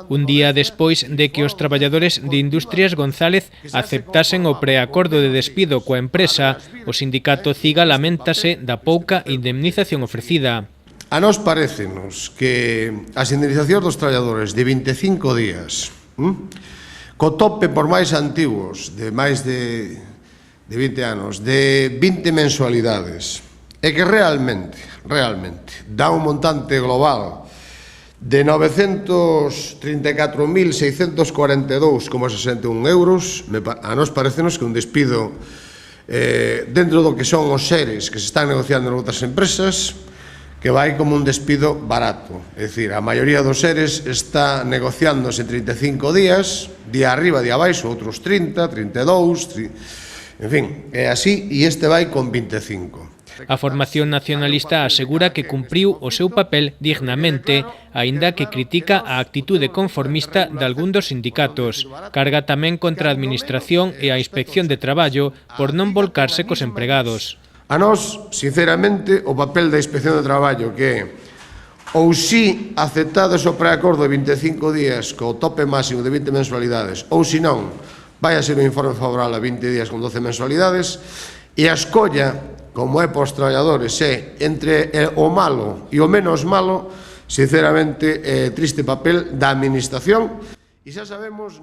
Un día despois de que os traballadores de Industrias González aceptasen o preacordo de despido coa empresa, o sindicato CIGA laméntase da pouca indemnización ofrecida. A nós parécenos que as indemnizacións dos traballadores de 25 días, co tope por máis antigos, de máis de 20 anos, de 20 mensualidades, e que realmente dá un montante global de 934.642,61 euros, a nós parecenos que un despido dentro do que son os seres que se están negociando en outras empresas, que vai como un despido barato. É dicir, a maioría dos seres está negociándose 35 días, día arriba, día abaixo, outros 30, 32, en fin, é así, e este vai con 25. A formación nacionalista asegura que cumpriu o seu papel dignamente, aínda que critica a actitude conformista de algún dos sindicatos. Carga tamén contra a Administración e a Inspección de Traballo por non volcarse cos empregados. A nós, sinceramente, o papel da Inspección de Traballo, que é ou si aceptades o preacordo de 25 días co tope máximo de 20 mensualidades, ou si non, vai a ser un informe favorable a 20 días con 12 mensualidades, e a escolla, como é para os traballadores, é entre o malo e o menos malo, sinceramente, triste papel da Administración. E xa sabemos